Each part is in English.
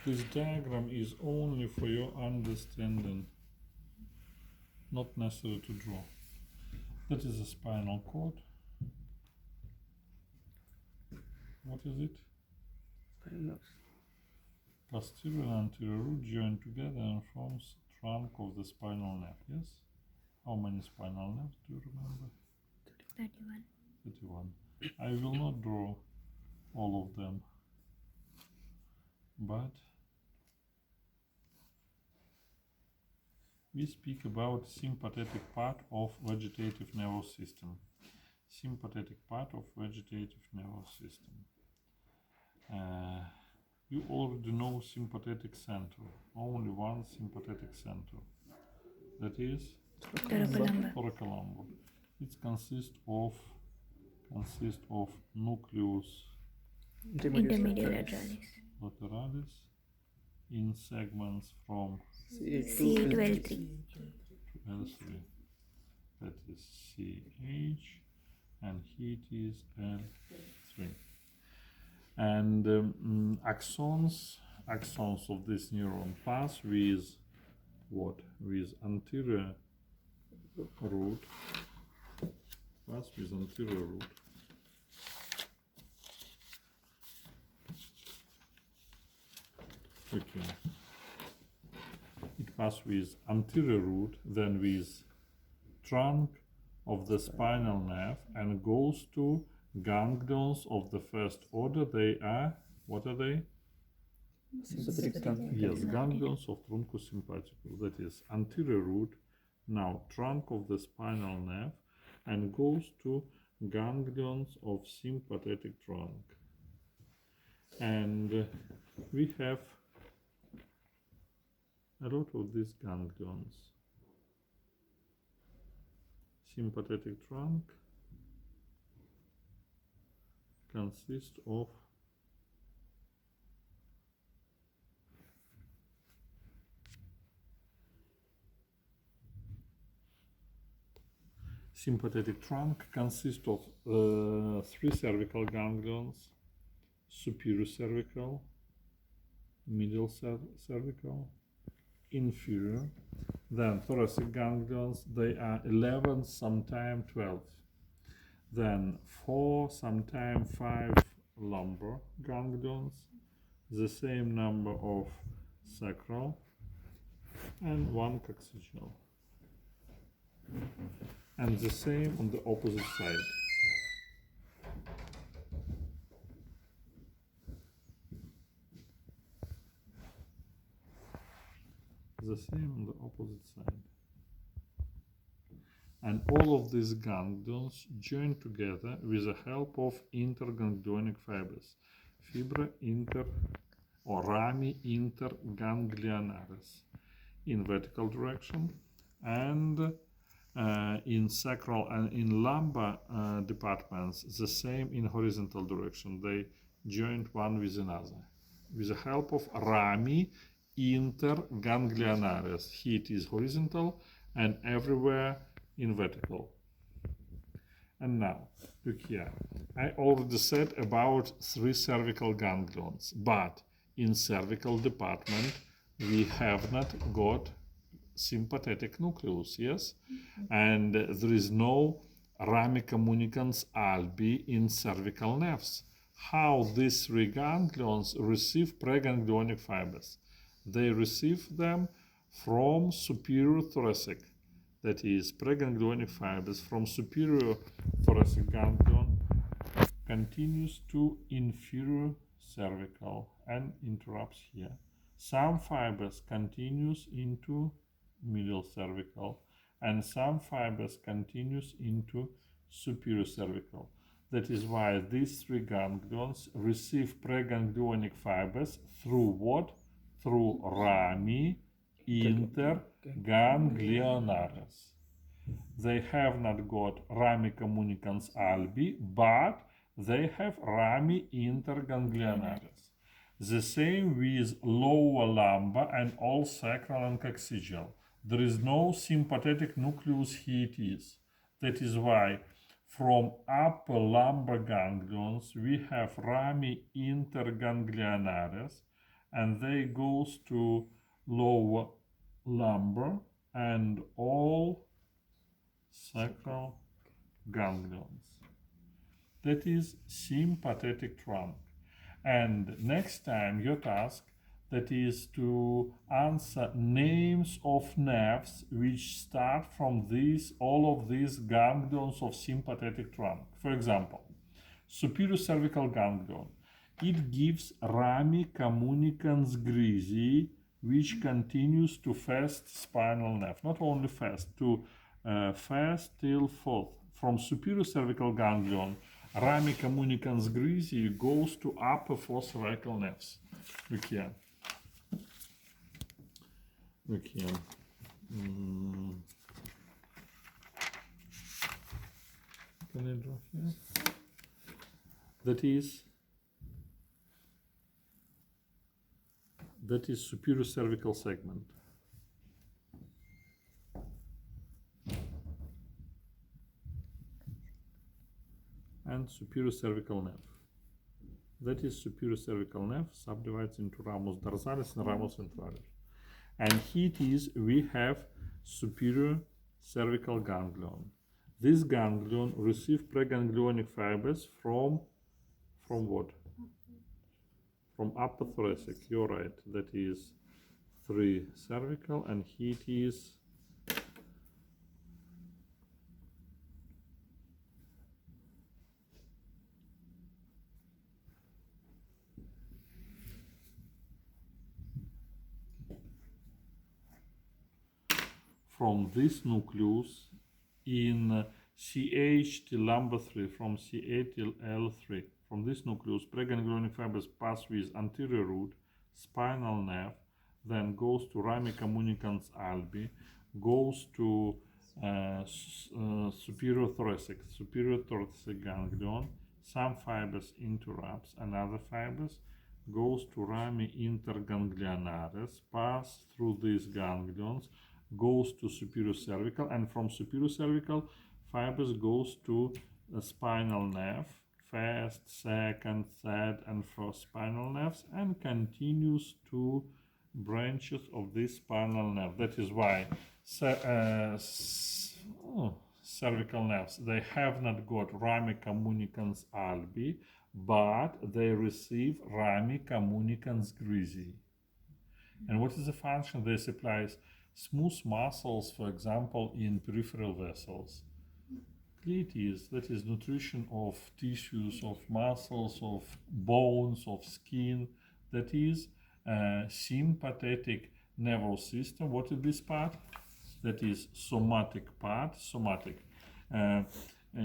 This diagram is only for your understanding, not necessary to draw. That is a spinal cord. What is it? Spinal nerves. Posterior and anterior root join together and forms trunk of the spinal nerve. Yes? How many spinal nerves do you remember? 31. 31. I will not draw all of them, but we speak about sympathetic part of vegetative nervous system. Sympathetic part of vegetative nervous system. You already know sympathetic center. Only one sympathetic center. That is thoracolumbar. It consists of nucleus Intermediolaterales. lateralis in segments from C8 to L3. to L3. That is CH, and here it is L3. And axons of this neuron pass with what? With anterior root. Pass with anterior root. Okay. It passes with anterior root, then with trunk of the spinal nerve, and goes to ganglions of the first order. They are, what are they? Sympathetic trunk. Yes, ganglions of truncus sympathicus. That is anterior root, now trunk of the spinal nerve, and goes to ganglions of sympathetic trunk. And we have a lot of these ganglions. Sympathetic trunk consists of three cervical ganglions: superior cervical, middle cervical, inferior. Then thoracic ganglions, they are 11, sometimes 12. Then 4, sometimes 5 lumbar ganglions, the same number of sacral, and 1 coccygeal. And the same on the opposite side. The same on the opposite side. And all of these ganglions join together with the help of interganglionic fibers, fibra inter or rami interganglionaris, in vertical direction, and in sacral and in lumbar departments the same in horizontal direction. They joined one with another with the help of rami interganglionaris. Here it is horizontal and everywhere in vertical. And now look here, I already said about 3 cervical ganglions, but in cervical department we have not got sympathetic nucleus, yes? And there is no rami communicans albi in cervical nerves. How these 3 ganglions receive preganglionic fibers? They receive them from superior thoracic, that is, preganglionic fibers from superior thoracic ganglion continues to inferior cervical and interrupts here. Some fibers continues into middle cervical, and some fibers continues into superior cervical. That is why these 3 ganglions receive preganglionic fibers through what? Through rami interganglionaris. They have not got rami communicans albi, but they have rami interganglionaris. The same with lower lumbar and all sacral and coccygeal. There is no sympathetic nucleus, here it is. That is why from upper lumbar ganglions we have rami interganglionaris, and they goes to lower lumbar and all sacral ganglions. That is sympathetic trunk. And next time your task, that is to answer names of nerves which start from all of these ganglions of sympathetic trunk. For example, superior cervical ganglion. It gives rami communicans grisi, which continues to first spinal nerve. Not only first, to first till fourth. From superior cervical ganglion, rami communicans grisi goes to upper four cervical nerves. Look here. Look here. Can I draw here? That is superior cervical segment. And superior cervical nerve. That is superior cervical nerve, subdivides into ramus dorsalis and ramus ventralis. And here it is, we have superior cervical ganglion. This ganglion receives preganglionic fibers from what? From upper thoracic. You're right. That is 3 cervical, and here it is from this nucleus in CH till lumbar 3, from CA till L3. From this nucleus, preganglionic fibers pass with anterior root, spinal nerve, then goes to rami communicans albi, goes to superior thoracic ganglion, some fibers into RAPS, and other fibers goes to rami interganglionaris, pass through these ganglions, goes to superior cervical, and from superior cervical fibers goes to a spinal nerve, first, second, third, and fourth spinal nerves, and continues to branches of this spinal nerve. That is why cervical nerves, they have not got rami communicans albi, but they receive rami communicans grisi. And what is the function? They supply smooth muscles, for example, in peripheral vessels. Cleitis, that is nutrition of tissues, of muscles, of bones, of skin. That is sympathetic nervous system. What is this part? That is somatic part. Somatic.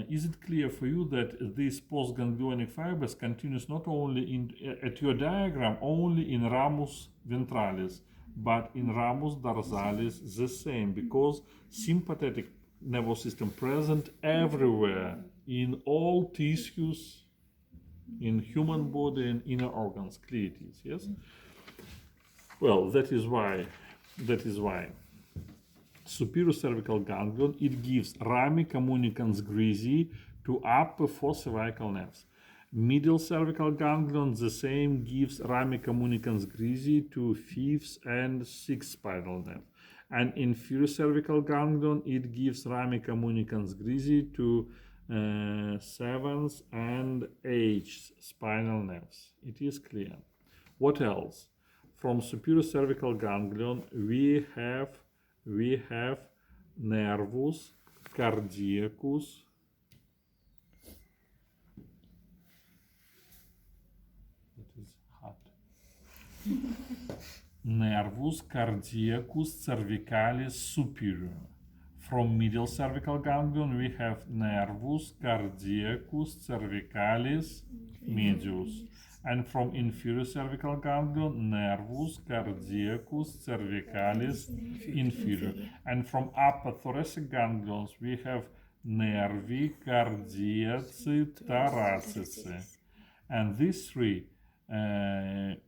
Is it clear for you that these postganglionic fibers continues not only at your diagram only in ramus ventralis, but in ramus dorsalis the same, because sympathetic nervous system present everywhere in all tissues in human body and inner organs, cleitis, yes? Well, that is why superior cervical ganglion, it gives rami communicans grisi to upper four cervical nerves. Middle cervical ganglion, the same, gives rami communicans grisi to fifth and sixth spinal nerve. And inferior cervical ganglion, it gives rami communicans grisi to seventh and eighth spinal nerves. It is clear. What else? From superior cervical ganglion, we have nervus cardiacus, that is hot. Nervus cardiacus cervicalis superior. From middle cervical ganglion, we have nervus cardiacus cervicalis medius. And from inferior cervical ganglion, nervus cardiacus cervicalis inferior. And from upper thoracic ganglions, we have nervi cardiaci thoracici. And these three,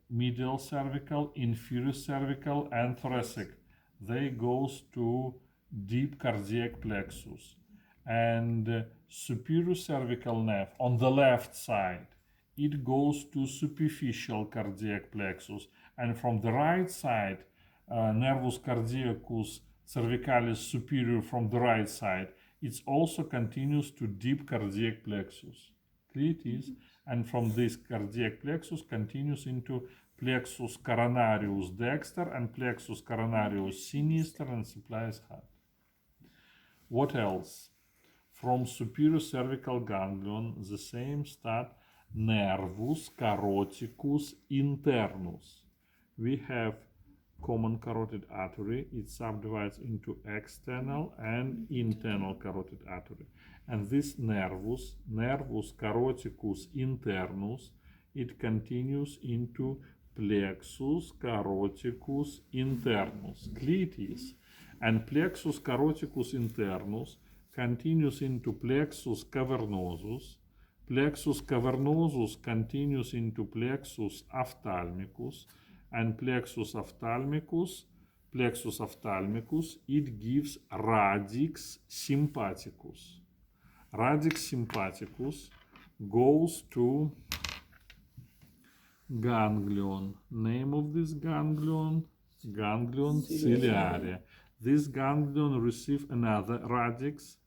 middle cervical, inferior cervical, and thoracic, they goes to deep cardiac plexus. And superior cervical nerve on the left side, it goes to superficial cardiac plexus, and from the right side, nervus cardiacus cervicalis superior from the right side, it also continues to deep cardiac plexus. Clear it is? And from this cardiac plexus continues into plexus coronarius dexter and plexus coronarius sinister and supplies heart. What else? From superior cervical ganglion, the same start nervus caroticus internus. We have common carotid artery. It subdivides into external and internal carotid artery. And this nervus caroticus internus, it continues into plexus caroticus internus. Clear it is. And plexus caroticus internus continues into plexus cavernosus. Plexus cavernosus continues into plexus ophthalmicus, and plexus ophthalmicus, it gives radix sympathicus. Radix sympathicus goes to ganglion. Name of this ganglion? Ganglion ciliaria. This ganglion receives another radix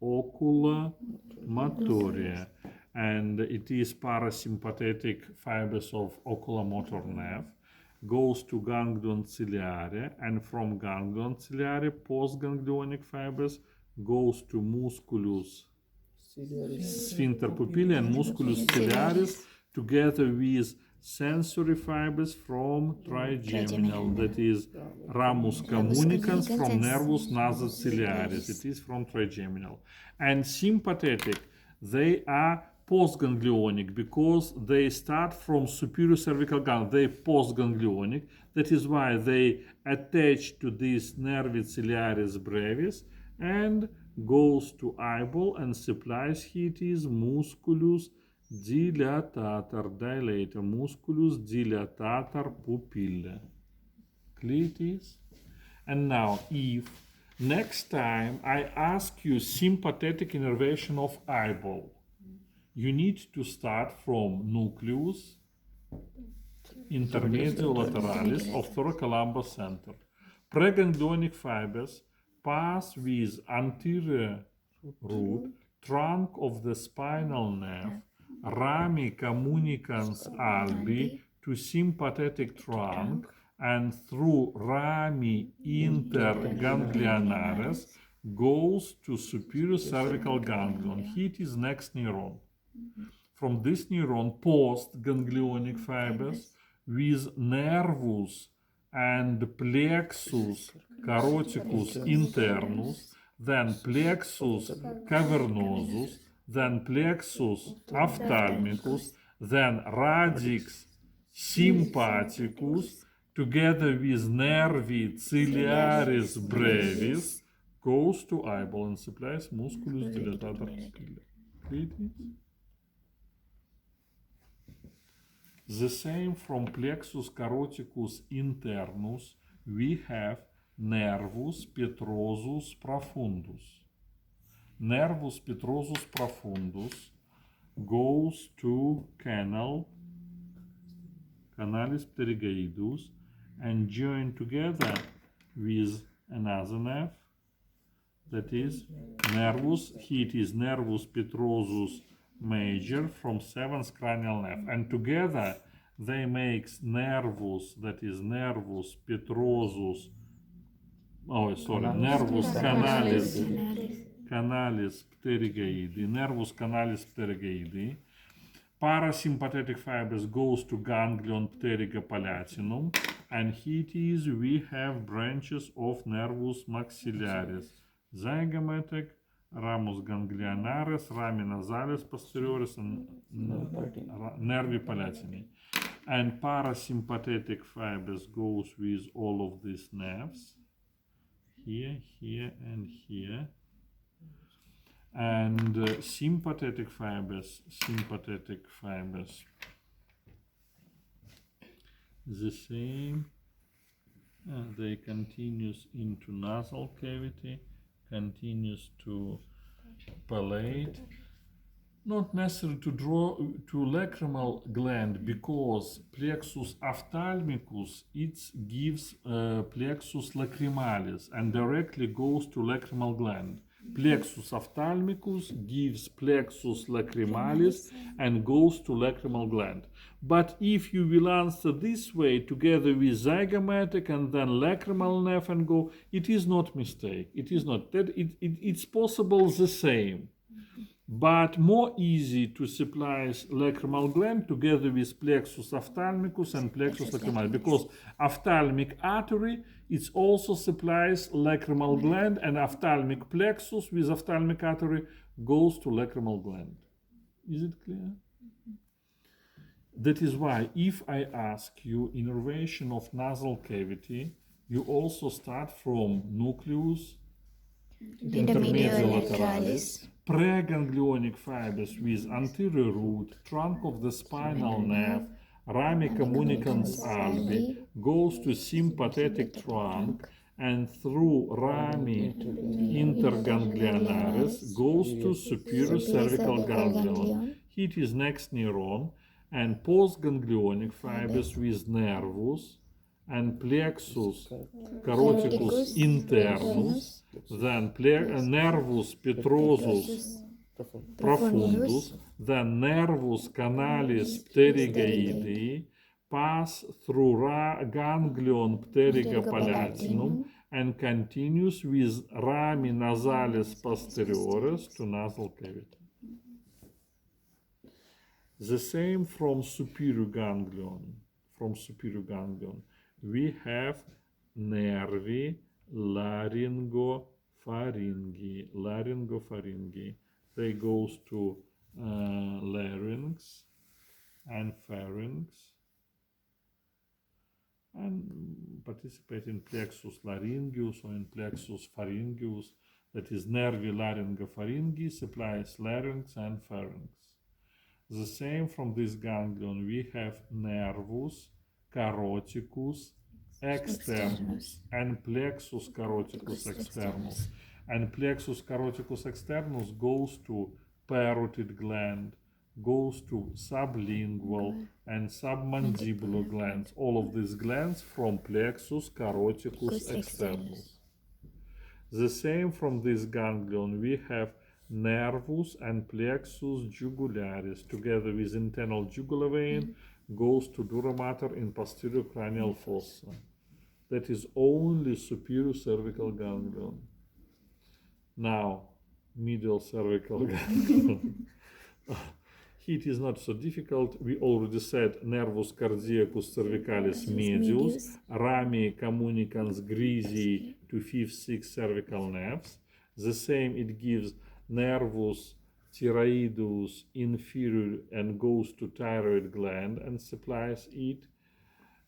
oculomotoria, and it is parasympathetic fibers of oculomotor nerve, goes to ganglion ciliaria, and from ganglion ciliaria, postganglionic fibers goes to musculus sphincter pupillae and musculus ciliaris, together with sensory fibers from trigeminal, that is ramus communicans from nervus nasociliaris, it is from trigeminal. And sympathetic, they are postganglionic because they start from superior cervical ganglion, they postganglionic, that is why they attach to this nervi ciliaris brevis and goes to eyeball and supplies it is musculus dilatator, musculus dilatator pupilla. Clear it is? And now, if next time I ask you sympathetic innervation of eyeball, you need to start from nucleus intermedio lateralis of thoracolumbar center. Preganglionic fibers pass with anterior root, trunk of the spinal nerve, rami communicans albi to sympathetic trunk, and through rami interganglionaris goes to superior cervical ganglion. It is next neuron. From this neuron, postganglionic fibers with nervus and plexus caroticus internus, then plexus cavernosus, then plexus ophthalmicus, then radix sympathicus, together with nervi ciliaris brevis, goes to eyeball and supplies musculus dilatator pupilla. The same from plexus caroticus internus, we have nervus petrosus profundus. Nervus petrosus profundus goes to canalis pterygoidus and join together with another nerve, that is nervus, it is nervus petrosus major from 7th cranial nerve, and together they make nervus, that is nervus petrosus, nervus canalis pterygoidi, nervus canalis pterygoidi. Parasympathetic fibers goes to ganglion pterygopalatinum, and it is we have branches of nervus maxillaris, zygomatic, ramus ganglionaris, rami nasalis posterioris, and nervi palatini. And parasympathetic fibers goes with all of these nerves, here, here, and here. And sympathetic fibers, the same, they continues into nasal cavity, continues to palate, not necessary to draw to lacrimal gland because plexus ophthalmicus it gives plexus lacrimalis and directly goes to lacrimal gland. Plexus ophthalmicus gives plexus lacrimalis and goes to lacrimal gland. But if you will answer this way together with zygomatic and then lacrimal nerve and go, it is not mistake. It is not that it's possible the same. But more easy to supply lacrimal gland together with plexus ophthalmicus and plexus lacrimalis because ophthalmic artery it also supplies lacrimal gland and ophthalmic plexus with ophthalmic artery goes to lacrimal gland. Is it clear? That is why if I ask you innervation of nasal cavity, you also start from nucleus Intermediolaterales. Preganglionic fibers with anterior root, trunk of the spinal nerve, rami communicans albi, goes to sympathetic trunk and through rami interganglionaris goes to superior cervical ganglion. It is next neuron and postganglionic fibers with nervus and plexus caroticus internus, then nervus petrosus profundus, then nervus canalis pterygoidei, pass through ganglion pterygopalatinum and continues with rami nasalis posteriores to nasal cavity. The same from superior ganglion. We have nervi laryngopharyngi. They goes to larynx and pharynx and participate in plexus laryngeus or in plexus pharyngeus. That is nervi laryngopharyngi supplies larynx and pharynx. The same from this ganglion we have nervus caroticus externus and plexus caroticus externus. And plexus caroticus externus goes to parotid gland, goes to sublingual and submandibular glands. All of these glands from plexus caroticus externus. The same from this ganglion we have nervus and plexus jugularis together with internal jugular vein goes to dura mater in posterior cranial fossa. That is only superior cervical ganglion. Now, medial cervical ganglion. It is not so difficult. We already said nervus cardiacus cervicalis medius, rami communicans grisi to 5th, 6th cervical nerves. The same it gives nervus thyroidus inferior and goes to thyroid gland and supplies it,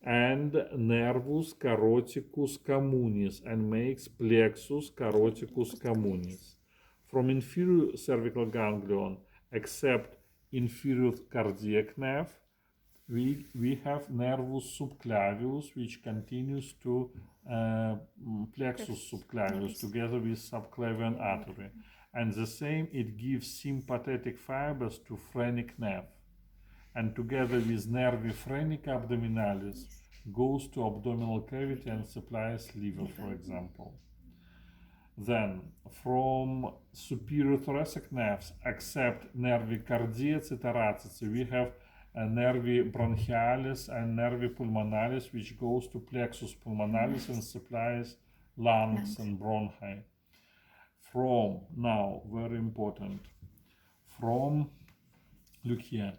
and nervus caroticus communis and makes plexus caroticus communis. From inferior cervical ganglion, except inferior cardiac nerve, we have nervus subclavius which continues to plexus subclavius together with subclavian artery. And the same, it gives sympathetic fibers to phrenic nerve. And together with nervi phrenica abdominalis, goes to abdominal cavity and supplies liver, for example. Then, from superior thoracic nerves, except nervi cardiaci thoracici, we have nervi bronchialis and nervi pulmonalis, which goes to plexus pulmonalis and supplies lungs and bronchi. From, now, very important, from, look here,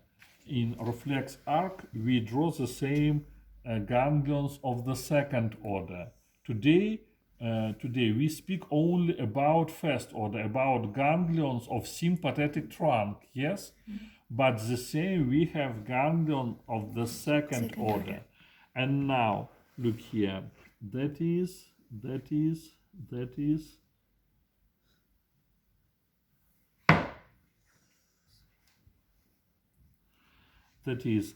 in reflex arc, we draw the same ganglions of the second order. Today we speak only about first order, about ganglions of sympathetic trunk, yes? But the same, we have ganglion of the second order. And now, look here, that is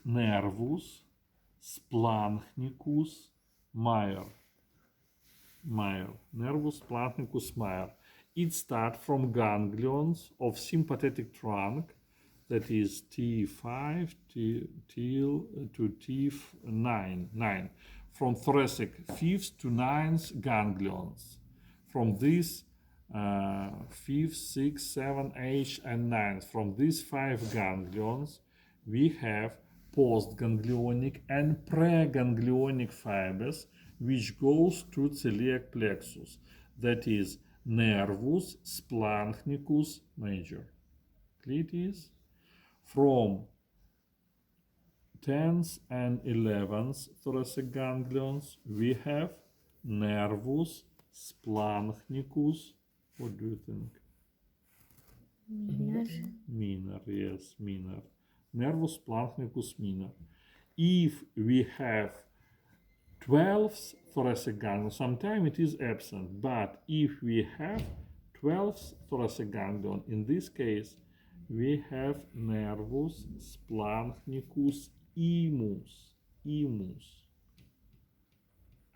nervus splanchnicus major. Nervus splanchnicus major. It starts from ganglions of sympathetic trunk that is T5 to T9, 9. From thoracic, 5th to 9th ganglions. From these 5th, 6th, 7th, 8th, and 9th, from these 5 ganglions, we have postganglionic and preganglionic fibers, which goes to celiac plexus, that is nervus splanchnicus major. Clear it is? From 10th and 11th thoracic ganglions, we have nervus splanchnicus. What do you think? Minor. Minor, yes, minor. Nervus splanchnicus minor. If we have 12th thoracic ganglion, sometimes it is absent, but if we have 12th thoracic ganglion, in this case, we have nervus splanchnicus imus.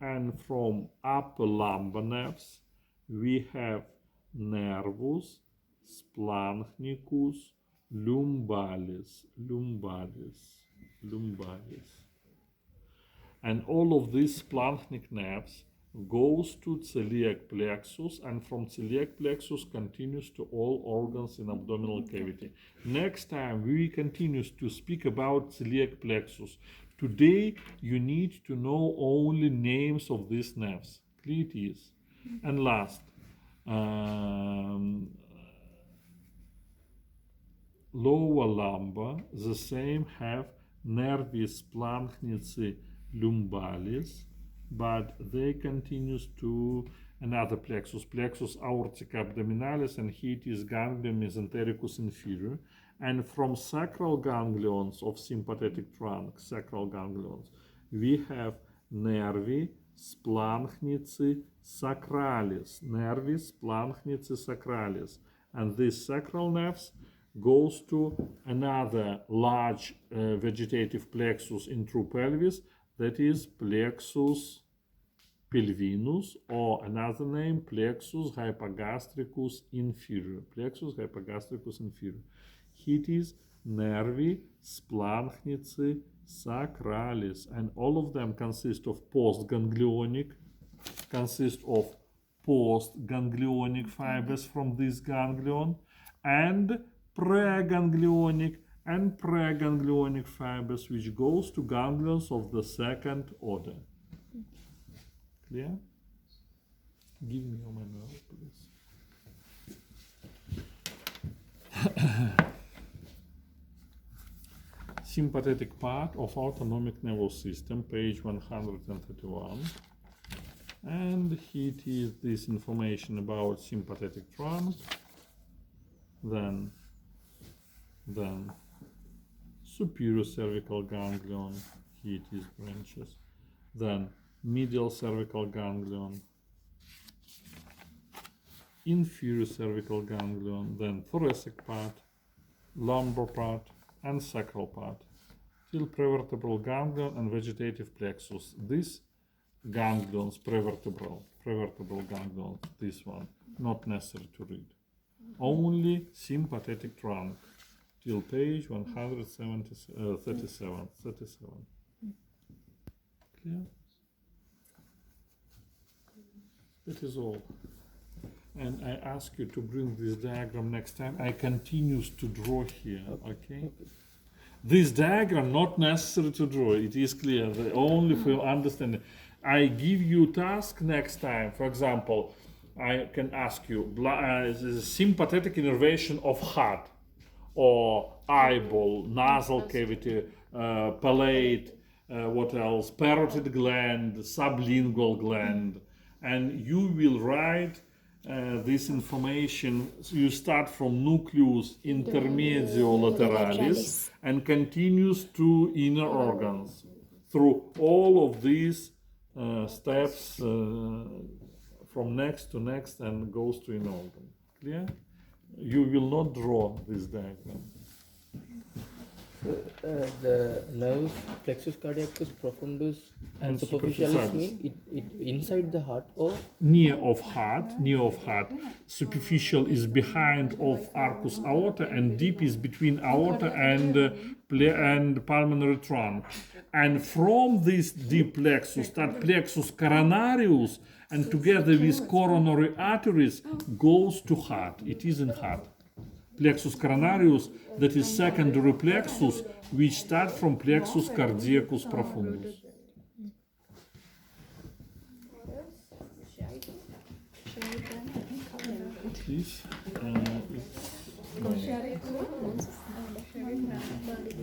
And from upper lumbar nerves, we have nervus splanchnicus lumbalis. And all of these splanchnic nerves goes to celiac plexus, and from celiac plexus continues to all organs in abdominal cavity. Next time we continue to speak about celiac plexus. Today you need to know only names of these nerves. Clear it is. And last, lower lumbar, the same have nervis splanchnici lumbalis, but they continues to another plexus, plexus aortica abdominalis, and here it is ganglion mesentericus inferior. And from sacral ganglions of sympathetic trunk, sacral ganglions, we have nervi splanchnici sacralis, nervis splanchnici sacralis, and these sacral nerves goes to another large vegetative plexus in true pelvis, that is plexus pelvinus, or another name, plexus hypogastricus inferior. Plexus hypogastricus inferior. It is nervi splanchnici sacralis, and all of them consist of postganglionic fibers from this ganglion, and preganglionic fibers, which goes to ganglions of the second order. Clear? Give me your manual, please. Sympathetic part of autonomic nervous system, page 131. And here it is this information about sympathetic trunk. Then superior cervical ganglion, here it is branches. Then medial cervical ganglion, inferior cervical ganglion, then thoracic part, lumbar part, and sacral part, till prevertebral ganglion and vegetative plexus. This ganglions, prevertebral ganglion, this one, not necessary to read. Only sympathetic trunk, till page 137. Clear? That is all. And I ask you to bring this diagram next time. I continue to draw here, okay? This diagram not necessary to draw, it is clear, only for your understanding. I give you task next time. For example, I can ask you sympathetic innervation of heart, or eyeball, nasal cavity, palate, what else, parotid gland, sublingual gland, and you will write this information. You start from nucleus intermedio lateralis and continues to inner organs through all of these steps from next to next and goes to inner organ. Clear? You will not draw this diagram. So, the nerves plexus cardiacus profundus and And superficialis superficialis. mean it inside the heart or Near of heart. Superficial is behind of arcus aorta, and deep is between aorta and pulmonary trunk. And from this deep plexus, that plexus coronarius, and together with coronary arteries, goes to heart. It is in heart. Plexus coronarius, that is secondary plexus, which start from plexus cardiacus profundus. Please,